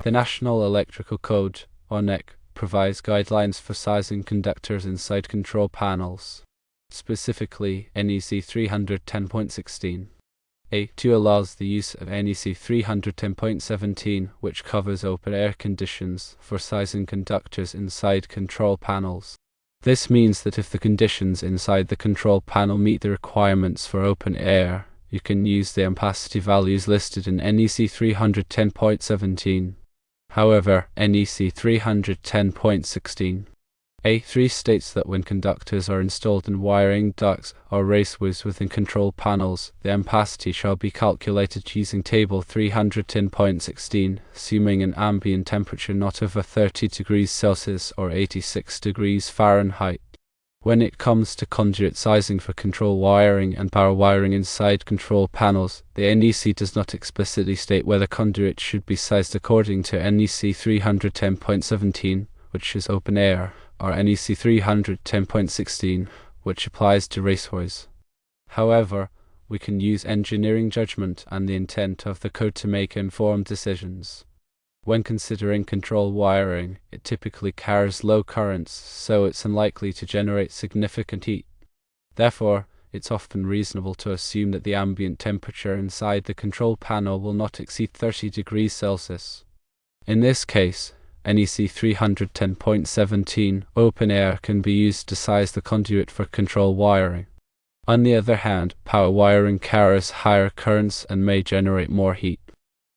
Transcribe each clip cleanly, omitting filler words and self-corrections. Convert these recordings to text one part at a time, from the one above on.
The National Electrical Code, or NEC, provides guidelines for sizing conductors inside control panels, specifically NEC 310.16. A2 allows the use of NEC 310.17, which covers open air conditions for sizing conductors inside control panels. This means that if the conditions inside the control panel meet the requirements for open air, you can use the ampacity values listed in NEC 310.17. However, NEC 310.16 A3 states that when conductors are installed in wiring ducts or raceways within control panels, the ampacity shall be calculated using table 310.16, assuming an ambient temperature not over 30 degrees Celsius or 86 degrees Fahrenheit. When it comes to conduit sizing for control wiring and power wiring inside control panels, the NEC does not explicitly state whether conduit should be sized according to NEC 310.17, which is open air, or NEC 310.16, which applies to raceways. However, we can use engineering judgment and the intent of the code to make informed decisions. When considering control wiring, it typically carries low currents, so it's unlikely to generate significant heat. Therefore, it's often reasonable to assume that the ambient temperature inside the control panel will not exceed 30 degrees Celsius. In this case, NEC 310.17 open air can be used to size the conduit for control wiring. On the other hand, power wiring carries higher currents and may generate more heat.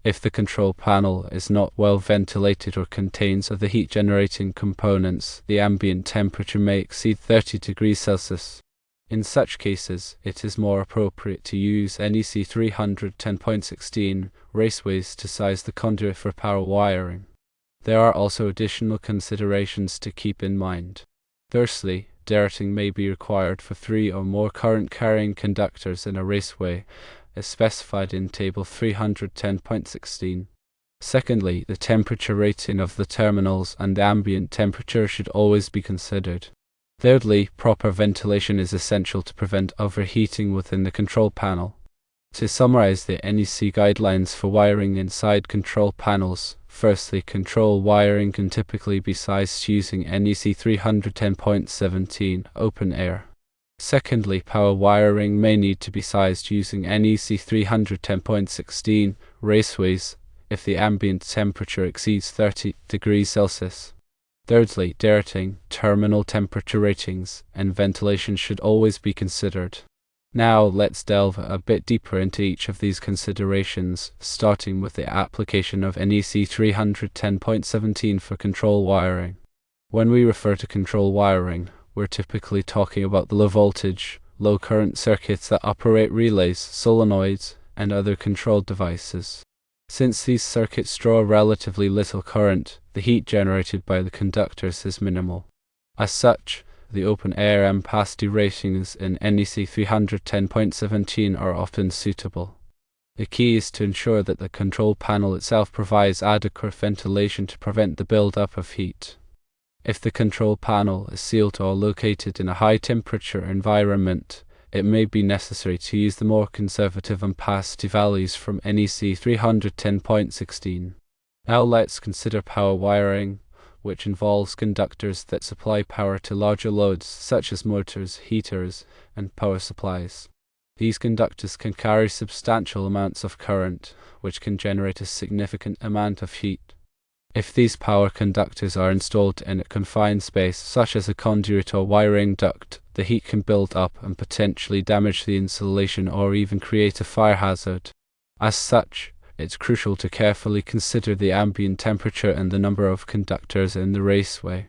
If the control panel is not well ventilated or contains other heat generating components, the ambient temperature may exceed 30 degrees Celsius. In such cases, it is more appropriate to use NEC 310.16 raceways to size the conduit for power wiring. There are also additional considerations to keep in mind. Firstly, derating may be required for 3 or more current-carrying conductors in a raceway, as specified in Table 310.16. Secondly, the temperature rating of the terminals and the ambient temperature should always be considered. Thirdly, proper ventilation is essential to prevent overheating within the control panel. To summarize the NEC guidelines for wiring inside control panels, firstly, control wiring can typically be sized using NEC 310.17 open air. Secondly, power wiring may need to be sized using NEC 310.16 raceways if the ambient temperature exceeds 30 degrees Celsius. Thirdly, derating, terminal temperature ratings, and ventilation should always be considered. Now let's delve a bit deeper into each of these considerations, starting with the application of NEC 310.17 for control wiring. When we refer to control wiring, we're typically talking about the low voltage, low current circuits that operate relays, solenoids, and other control devices. Since these circuits draw relatively little current, the heat generated by the conductors is minimal. As such, the open air ampacity ratings in NEC 310.17 are often suitable. The key is to ensure that the control panel itself provides adequate ventilation to prevent the build-up of heat. If the control panel is sealed or located in a high-temperature environment, it may be necessary to use the more conservative ampacity values from NEC 310.16. Now let's consider power wiring, which involves conductors that supply power to larger loads such as motors, heaters, and power supplies. These conductors can carry substantial amounts of current, which can generate a significant amount of heat. If these power conductors are installed in a confined space, such as a conduit or wiring duct, the heat can build up and potentially damage the insulation or even create a fire hazard. As such, it's crucial to carefully consider the ambient temperature and the number of conductors in the raceway.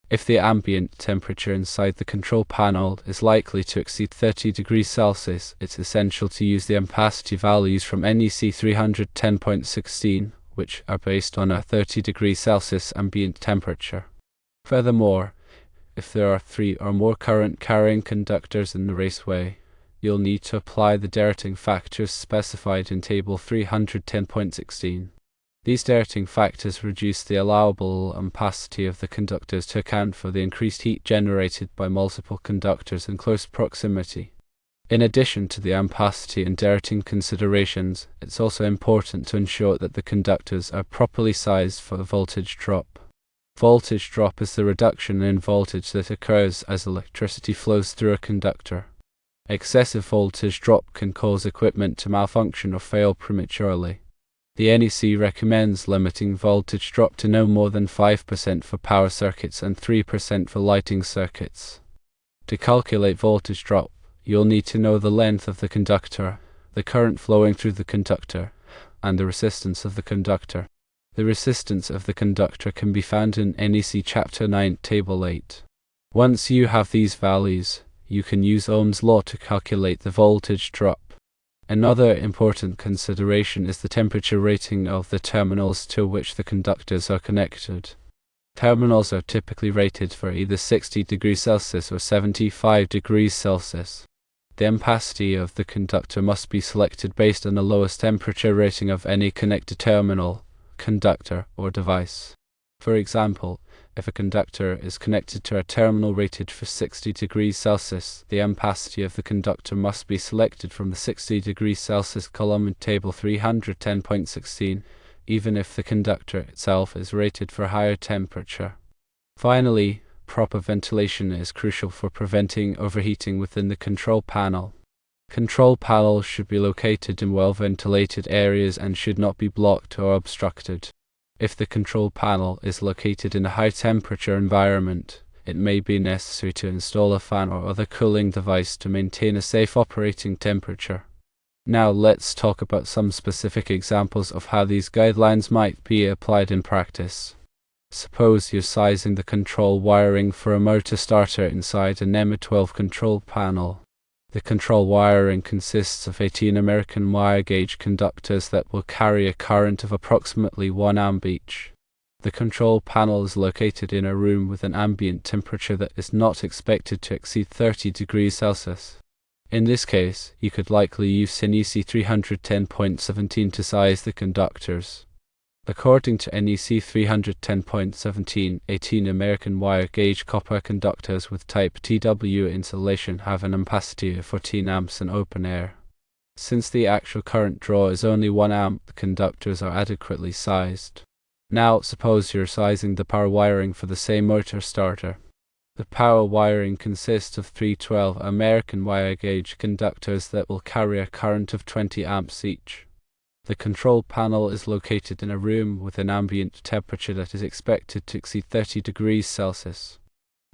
If the ambient temperature inside the control panel is likely to exceed 30 degrees Celsius, it's essential to use the ampacity values from NEC 310.16, which are based on a 30 degrees Celsius ambient temperature. Furthermore, if there are 3 or more current-carrying conductors in the raceway, you'll need to apply the derating factors specified in Table 310.16. These derating factors reduce the allowable ampacity of the conductors to account for the increased heat generated by multiple conductors in close proximity. In addition to the ampacity and derating considerations, it's also important to ensure that the conductors are properly sized for voltage drop. Voltage drop is the reduction in voltage that occurs as electricity flows through a conductor. Excessive voltage drop can cause equipment to malfunction or fail prematurely. The NEC recommends limiting voltage drop to no more than 5% for power circuits and 3% for lighting circuits. To calculate voltage drop, you'll need to know the length of the conductor, the current flowing through the conductor, and the resistance of the conductor. The resistance of the conductor can be found in NEC Chapter 9, Table 8. Once you have these values, you can use Ohm's law to calculate the voltage drop. Another important consideration is the temperature rating of the terminals to which the conductors are connected. Terminals are typically rated for either 60 degrees Celsius or 75 degrees Celsius. The ampacity of the conductor must be selected based on the lowest temperature rating of any connected terminal, conductor, or device. For example, if a conductor is connected to a terminal rated for 60 degrees Celsius, the ampacity of the conductor must be selected from the 60 degrees Celsius column in Table 310.16, even if the conductor itself is rated for higher temperature. Finally, proper ventilation is crucial for preventing overheating within the control panel. Control panels should be located in well-ventilated areas and should not be blocked or obstructed. If the control panel is located in a high-temperature environment, it may be necessary to install a fan or other cooling device to maintain a safe operating temperature. Now let's talk about some specific examples of how these guidelines might be applied in practice. Suppose you're sizing the control wiring for a motor starter inside a NEMA 12 control panel. The control wiring consists of 18 American wire gauge conductors that will carry a current of approximately 1 amp each. The control panel is located in a room with an ambient temperature that is not expected to exceed 30 degrees Celsius. In this case, you could likely use NEC 310.17 to size the conductors. According to NEC 310.17, 18 American wire gauge copper conductors with type TW insulation have an ampacity of 14 amps in open air. Since the actual current draw is only 1 amp, the conductors are adequately sized. Now, suppose you're sizing the power wiring for the same motor starter. The power wiring consists of 312 American wire gauge conductors that will carry a current of 20 amps each. The control panel is located in a room with an ambient temperature that is expected to exceed 30 degrees Celsius.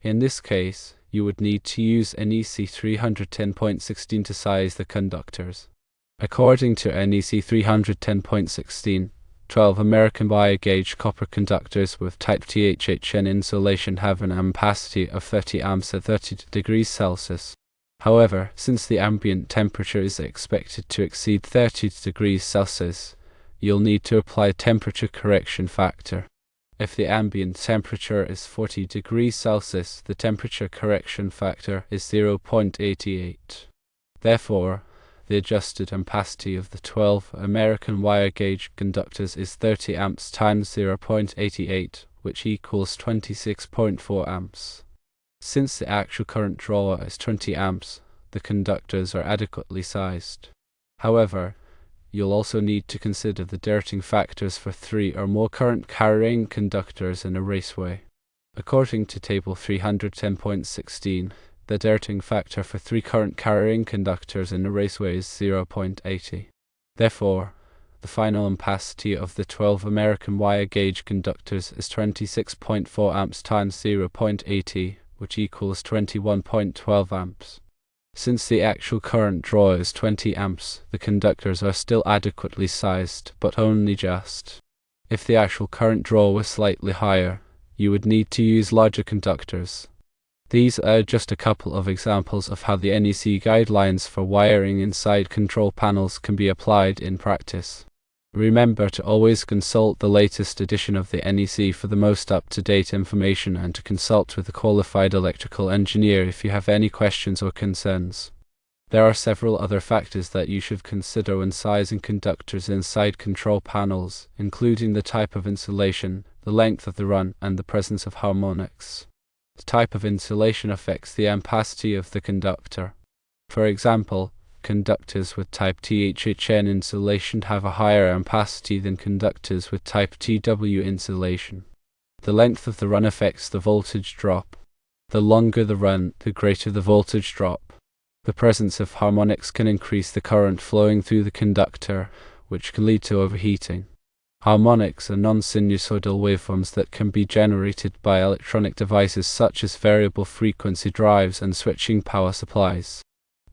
In this case, you would need to use NEC 310.16 to size the conductors. According to NEC 310.16, 12 American wire gauge copper conductors with type THHN insulation have an ampacity of 30 amps at 30 degrees Celsius. However, since the ambient temperature is expected to exceed 30 degrees Celsius, you'll need to apply a temperature correction factor. If the ambient temperature is 40 degrees Celsius, the temperature correction factor is 0.88. Therefore, the adjusted ampacity of the 12 American wire gauge conductors is 30 amps times 0.88, which equals 26.4 amps. Since the actual current draw is 20 amps, the conductors are adequately sized. However, you'll also need to consider the derating factors for 3 or more current carrying conductors in a raceway. According to Table 310.16, the derating factor for 3 current carrying conductors in a raceway is 0.80. Therefore, the final ampacity of the 12 American wire gauge conductors is 26.4 amps times 0.80, which equals 21.12 amps. Since the actual current draw is 20 amps, the conductors are still adequately sized, but only just. If the actual current draw was slightly higher, you would need to use larger conductors. These are just a couple of examples of how the NEC guidelines for wiring inside control panels can be applied in practice. Remember to always consult the latest edition of the NEC for the most up-to-date information and to consult with a qualified electrical engineer if you have any questions or concerns. There are several other factors that you should consider when sizing conductors inside control panels, including the type of insulation, the length of the run, and the presence of harmonics. The type of insulation affects the ampacity of the conductor. For example, conductors with type THHN insulation have a higher ampacity than conductors with type TW insulation. The length of the run affects the voltage drop. The longer the run, the greater the voltage drop. The presence of harmonics can increase the current flowing through the conductor, which can lead to overheating. Harmonics are non-sinusoidal waveforms that can be generated by electronic devices such as variable frequency drives and switching power supplies.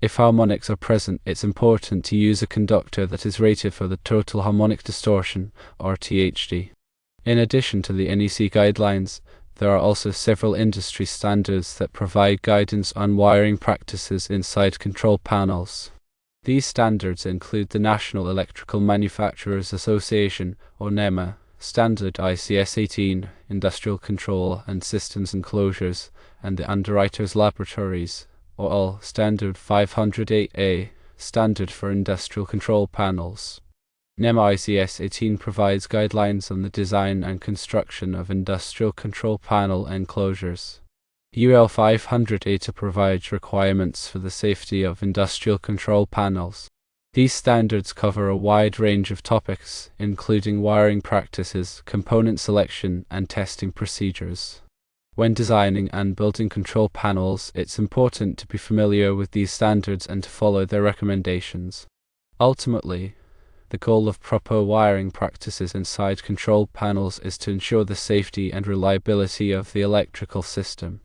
If harmonics are present, it's important to use a conductor that is rated for the total harmonic distortion, or THD. In addition to the NEC guidelines, there are also several industry standards that provide guidance on wiring practices inside control panels. These standards include the National Electrical Manufacturers Association, or NEMA, Standard ICS 18, Industrial Control and Systems Enclosures, and the Underwriters Laboratories, or all Standard 508A, Standard for Industrial Control Panels. NEMA ICS 18 provides guidelines on the design and construction of industrial control panel enclosures. UL 500A provides requirements for the safety of industrial control panels. These standards cover a wide range of topics, including wiring practices, component selection, and testing procedures. When designing and building control panels, it's important to be familiar with these standards and to follow their recommendations. Ultimately, the goal of proper wiring practices inside control panels is to ensure the safety and reliability of the electrical system.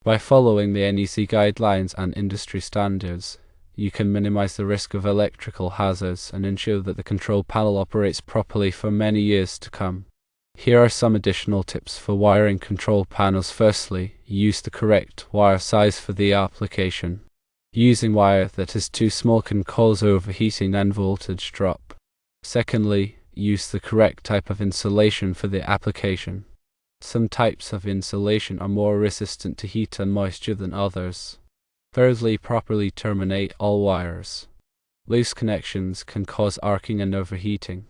By following the NEC guidelines and industry standards, you can minimize the risk of electrical hazards and ensure that the control panel operates properly for many years to come. Here are some additional tips for wiring control panels. Firstly, use the correct wire size for the application. Using wire that is too small can cause overheating and voltage drop. Secondly, use the correct type of insulation for the application. Some types of insulation are more resistant to heat and moisture than others. Thirdly, properly terminate all wires. Loose connections can cause arcing and overheating.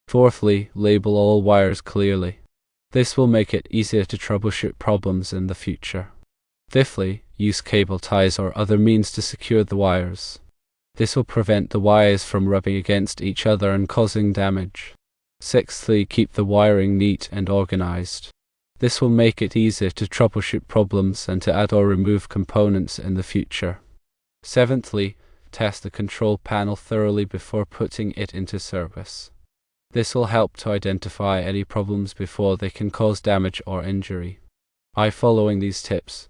Fourthly, label all wires clearly. This will make it easier to troubleshoot problems in the future. Fifthly, use cable ties or other means to secure the wires. This will prevent the wires from rubbing against each other and causing damage. Sixthly, keep the wiring neat and organized. This will make it easier to troubleshoot problems and to add or remove components in the future. Seventhly, test the control panel thoroughly before putting it into service. This will help to identify any problems before they can cause damage or injury. By following these tips,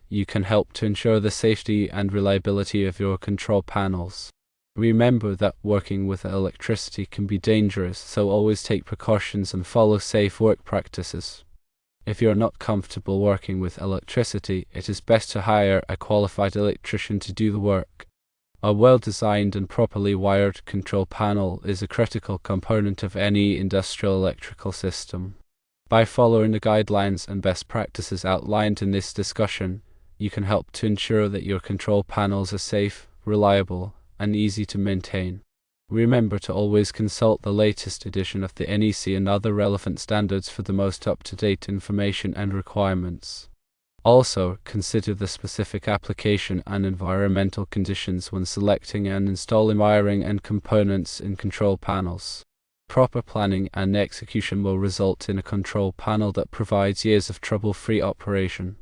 you can help to ensure the safety and reliability of your control panels. Remember that working with electricity can be dangerous, so always take precautions and follow safe work practices. If you're not comfortable working with electricity, it is best to hire a qualified electrician to do the work. A well-designed and properly wired control panel is a critical component of any industrial electrical system. By following the guidelines and best practices outlined in this discussion, you can help to ensure that your control panels are safe, reliable, and easy to maintain. Remember to always consult the latest edition of the NEC and other relevant standards for the most up-to-date information and requirements. Also, consider the specific application and environmental conditions when selecting and installing wiring and components in control panels. Proper planning and execution will result in a control panel that provides years of trouble-free operation.